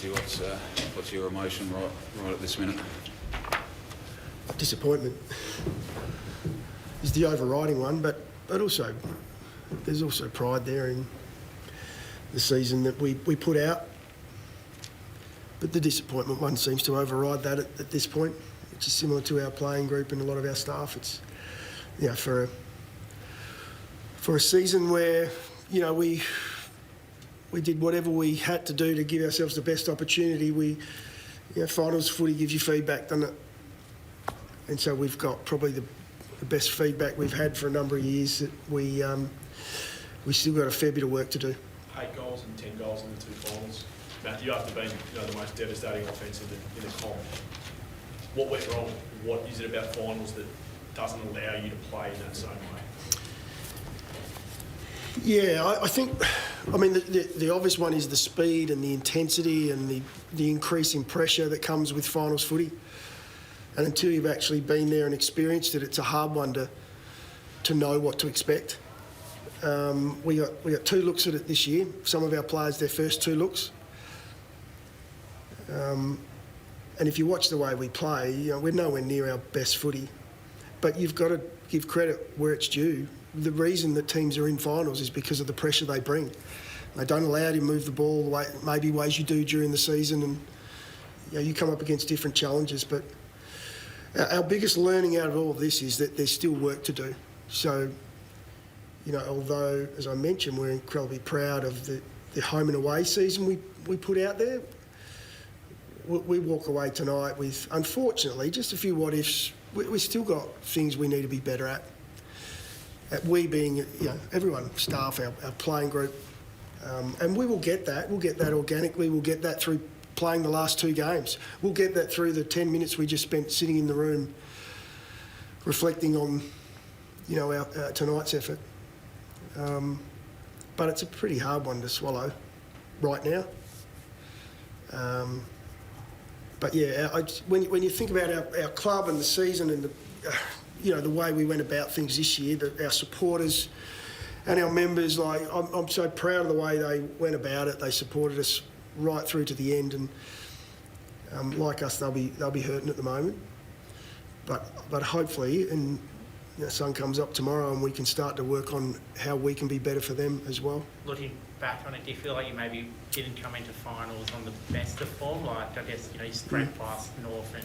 Dusty, what's your emotion right at this minute? Disappointment is the overriding one, but also there's also pride there in the season that we put out. But the disappointment one seems to override that at this point, which is similar to our playing group and a lot of our staff. It's, you know, for a season where, you know, we did whatever we had to do to give ourselves the best opportunity. You know, finals footy gives you feedback, doesn't it? And so we've got probably the best feedback we've had for a number of years. That we still got a fair bit of work to do. 8 goals and 10 goals in the 2 finals. Matthew, after being the most devastating offence in the comp, what went wrong? What is it about finals that doesn't allow you to play in that same way? Yeah, I think, I mean, the obvious one is the speed and the intensity and the increasing pressure that comes with finals footy. And until you've actually been there and experienced it, it's a hard one to know what to expect. We got 2 looks at it this year. Some of our players, their first 2 looks. And if you watch the way we play, you know, we're nowhere near our best footy. But you've got to give credit where it's due. The reason that teams are in finals is because of the pressure they bring. They don't allow you to move the ball the way, maybe ways you do during the season, and you know, you come up against different challenges. But our biggest learning out of all of this is that there's still work to do. So, you know, although, as I mentioned, we're incredibly proud of the home and away season we put out there, we walk away tonight with, unfortunately, just a few what-ifs. We've still got things we need to be better at. We being, you know, everyone, staff, our playing group, and we will get that. We'll get that organically. We'll get that through playing the last 2 games. We'll get that through the 10 minutes we just spent sitting in the room reflecting on, you know, our tonight's effort. But it's a pretty hard one to swallow right now. But yeah, when you think about our club and the season and you know, the way we went about things this year, that our supporters and our members, like, I'm so proud of the way they went about it. They supported us right through to the end, and like us, they'll be hurting at the moment. But hopefully, and you know, sun comes up tomorrow, and we can start to work on how we can be better for them as well. Looking back on it, do you feel like you maybe didn't come into finals on the best of form? Like, I guess, you know, you straight past North and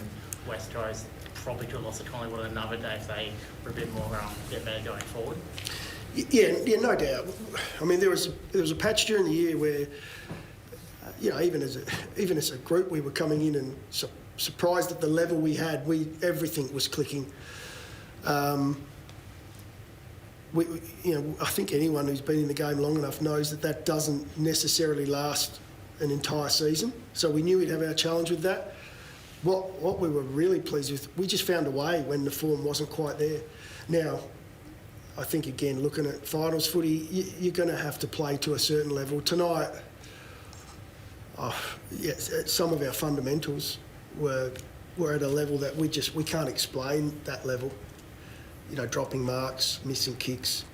West Coast, probably could have lost to Collingwood another day if they were a bit more better going forward. Yeah, no doubt. I mean, there was a patch during the year where, you know, even as a group, we were coming in and surprised at the level we had. Everything was clicking. You know, I think anyone who's been in the game long enough knows that doesn't necessarily last an entire season. So we knew we'd have our challenge with that. What we were really pleased with, we just found a way when the form wasn't quite there. Now, I think, again, looking at finals footy, you're going to have to play to a certain level. Tonight, some of our fundamentals were at a level that we can't explain that level. You know, dropping marks, missing kicks,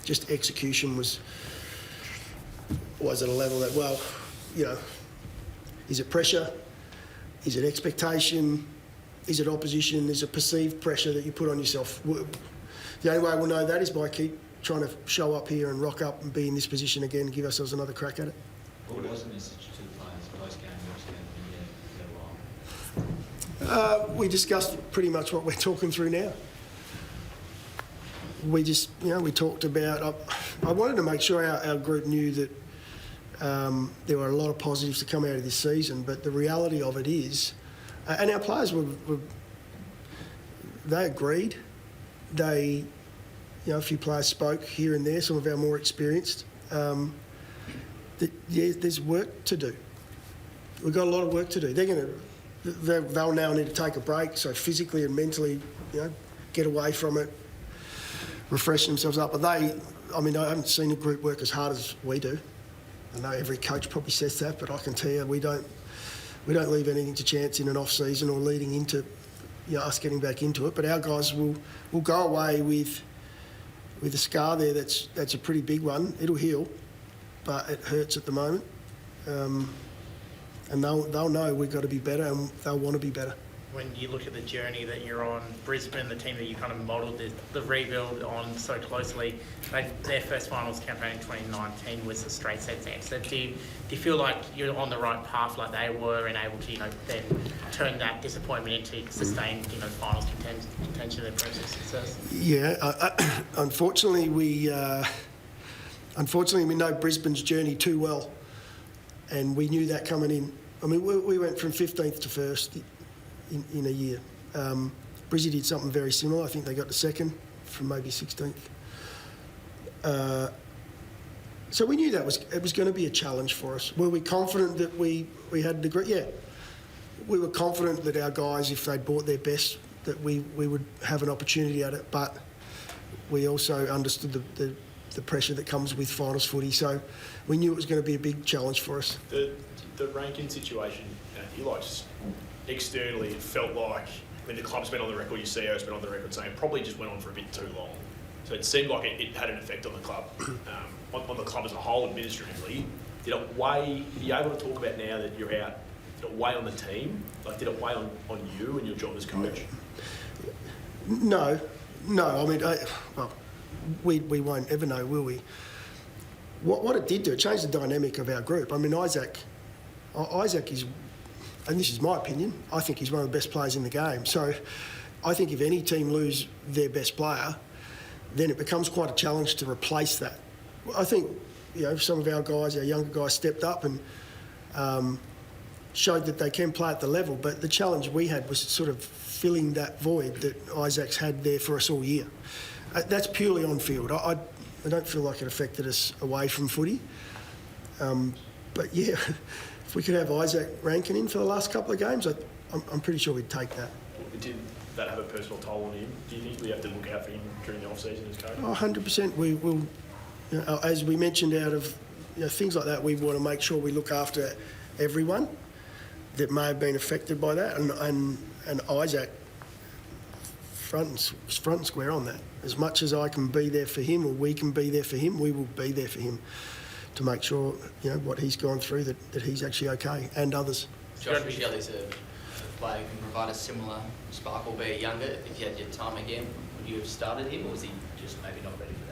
just execution was at a level that, well, you know, is it pressure? Is it expectation? Is it opposition? Is it perceived pressure that you put on yourself? The only way we'll know that is by keep trying to show up here and rock up and be in this position again and give ourselves another crack at it. What was the message to the players post-game? We discussed pretty much what we're talking through now. We just, you know, we talked about... I wanted to make sure our group knew that there were a lot of positives to come out of this season, but the reality of it is... and our players they agreed. You know, a few players spoke here and there, some of our more experienced. There's work to do. We've got a lot of work to do. They'll now need to take a break, so physically and mentally, you know, get away from it, refresh themselves up. But I haven't seen a group work as hard as we do. I know every coach probably says that, but I can tell you we don't leave anything to chance in an off-season or leading into, you know, us getting back into it. But our guys will go away with a scar there that's a pretty big one. It'll heal, but it hurts at the moment. and they'll know we've got to be better, and they'll want to be better. When you look at the journey that you're on, Brisbane, the team that you kind of modelled the rebuild on so closely, their first finals campaign in 2019 was a straight sets exit. Do you feel like you're on the right path like they were and able to, then turn that disappointment into sustained, finals contention and process success? Yeah, unfortunately we know Brisbane's journey too well, and we knew that coming in. I mean, we went from 15th to 1st in a year. Brizzy did something very similar. I think they got to 2nd from maybe 16th. So we knew it was going to be a challenge for us. Were we confident that we had the grit? Yeah. We were confident that our guys, if they'd brought their best, that we would have an opportunity at it. But we also understood the pressure that comes with finals footy. So we knew it was going to be a big challenge for us. The ranking situation, just externally, it felt like, the club's been on the record, your CEO's been on the record saying it probably just went on for a bit too long. So it seemed like it had an effect on the club, on the club as a whole administratively. Are you able to talk about now that you're out, did it weigh on the team? Did it weigh on you and your job as coach? No. I mean, we won't ever know, will we? What it did do, it changed the dynamic of our group. I mean, Isaac is, and this is my opinion, I think he's one of the best players in the game. So I think if any team lose their best player, then it becomes quite a challenge to replace that. I think, some of our guys, our younger guys, stepped up and showed that they can play at the level, but the challenge we had was sort of filling that void that Isaac's had there for us all year. That's purely on field. I don't feel like it affected us away from footy. But yeah, if we could have Isaac Rankin in for the last couple of games, I'm pretty sure we'd take that. Did that have a personal toll on him? Do you think we have to look out for him during the off-season as coach? 100%. We will, as we mentioned, out of things like that, we want to make sure we look after everyone that may have been affected by that, and Isaac front and square on that. As much as I can be there for him, or we can be there for him, we will be there for him to make sure what he's gone through, that he's actually okay, and others. Josh Michelle's a player who can provide a similar spark, albeit younger. If you had your time again, would you have started him, or was he just maybe not ready for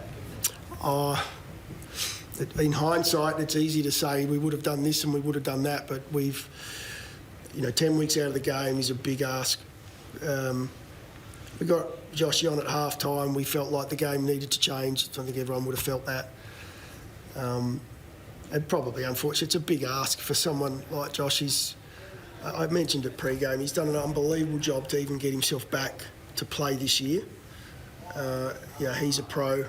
that? In hindsight, it's easy to say we would have done this and we would have done that, but we've, 10 weeks out of the game is a big ask. We got Joshy on at half time. We felt like the game needed to change. I don't think everyone would have felt that. And probably, unfortunately, it's a big ask for someone like Josh. I mentioned it pre-game, he's done an unbelievable job to even get himself back to play this year. He's a pro.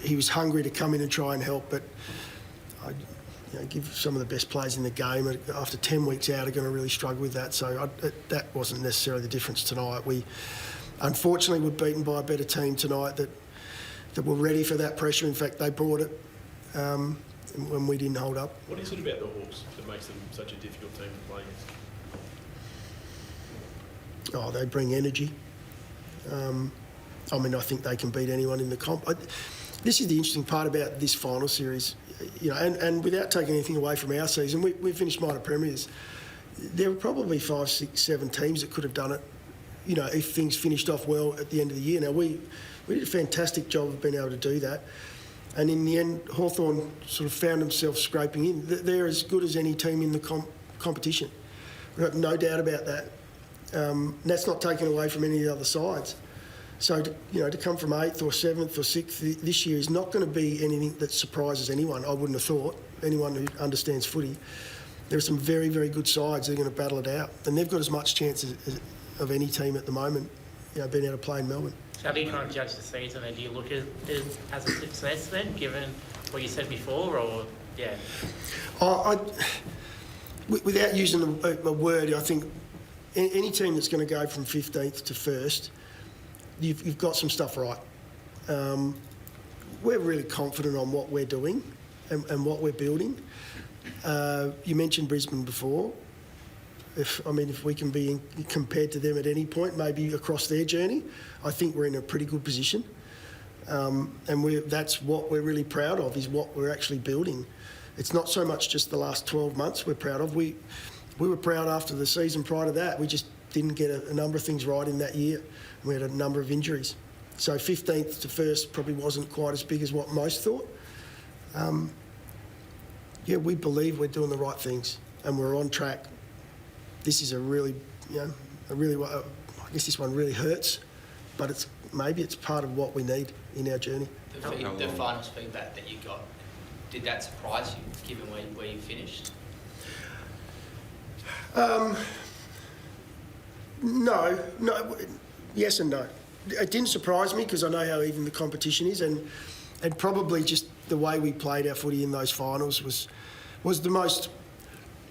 He was hungry to come in and try and help, but give some of the best players in the game after 10 weeks out are going to really struggle with that. So that wasn't necessarily the difference tonight. We unfortunately were beaten by a better team tonight that were ready for that pressure. In fact, they brought it when we didn't hold up. What is it about the Hawks that makes them such a difficult team to play against? Oh, they bring energy. I think they can beat anyone in the comp. This is the interesting part about this final series, and without taking anything away from our season, we finished minor premiers. There were probably 5, 6, 7 teams that could have done it, if things finished off well at the end of the year. Now, we did a fantastic job of being able to do that. And in the end, Hawthorn sort of found themselves scraping in. They're as good as any team in the competition. We've got no doubt about that. That's not taken away from any of the other sides. So, to come from 8th or 7th or 6th this year is not going to be anything that surprises anyone, I wouldn't have thought, anyone who understands footy. There are some very, very good sides that are going to battle it out. And they've got as much chance of any team at the moment, being able to play in Melbourne. So how do you kind of judge the season, and do you look at it as a success then, given what you said before, or, yeah? Without using a word, I think any team that's going to go from 15th to 1st, you've got some stuff right. We're really confident on what we're doing and what we're building. You mentioned Brisbane before. If we can be compared to them at any point, maybe across their journey, I think we're in a pretty good position. And that's what we're really proud of, is what we're actually building. It's not so much just the last 12 months we're proud of. we were proud after the season prior to that. We just didn't get a number of things right in that year. We had a number of injuries. So 15th to 1st probably wasn't quite as big as what most thought. Yeah, we believe we're doing the right things and we're on track. This is a really, I guess this one really hurts, but maybe it's part of what we need in our journey. The finals feedback that you got, did that surprise you, given where you finished? No, yes and no. It didn't surprise me because I know how even the competition is, and probably just the way we played our footy in those finals was the most,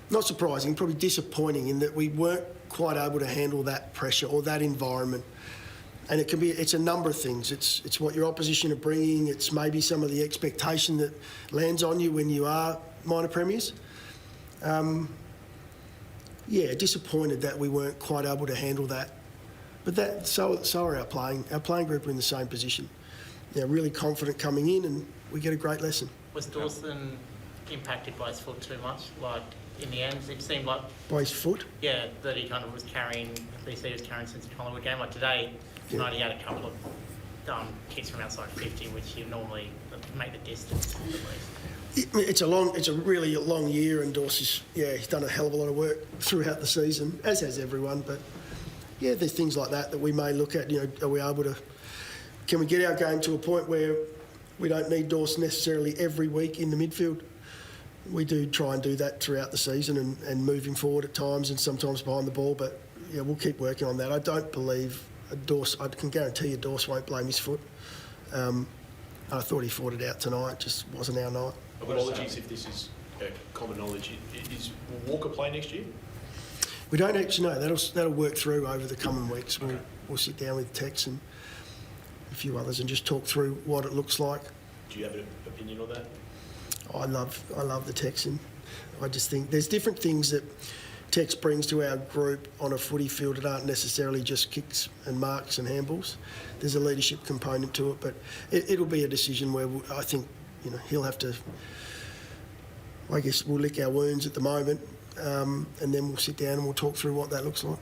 not surprising, probably disappointing in that we weren't quite able to handle that pressure or that environment. And it's a number of things. It's what your opposition are bringing. It's maybe some of the expectation that lands on you when you are minor premiers. Yeah, disappointed that we weren't quite able to handle that. But so are our playing. Our playing group are in the same position. They're really confident coming in, and we get a great lesson. Was Dawson impacted by his foot too much? Like, in the end, it seemed like... By his foot? Yeah, that he kind of was carrying, at least he was carrying since the Collingwood game. Like tonight he had a couple of kicks from outside 50, which you normally make the distance at least. It's a really long year, and Dawson's, he's done a hell of a lot of work throughout the season, as has everyone. But yeah, there's things like that we may look at. Are we able to? Can we get our game to a point where we don't need Dawson necessarily every week in the midfield? We do try and do that throughout the season and moving forward at times, and sometimes behind the ball. But yeah, we'll keep working on that. I don't believe I can guarantee you Dawson won't blame his foot. I thought he fought it out tonight. It just wasn't our night. Apologies if this is common knowledge. Will Walker play next year? We don't actually know. That'll work through over the coming weeks. We'll sit down with Tex and a few others and just talk through what it looks like. Do you have an opinion on that? I love the Texan. I just think there's different things that Tex brings to our group on a footy field that aren't necessarily just kicks and marks and handballs. There's a leadership component to it, but it'll be a decision where I think he'll have to. I guess we'll lick our wounds at the moment, and then we'll sit down and we'll talk through what that looks like.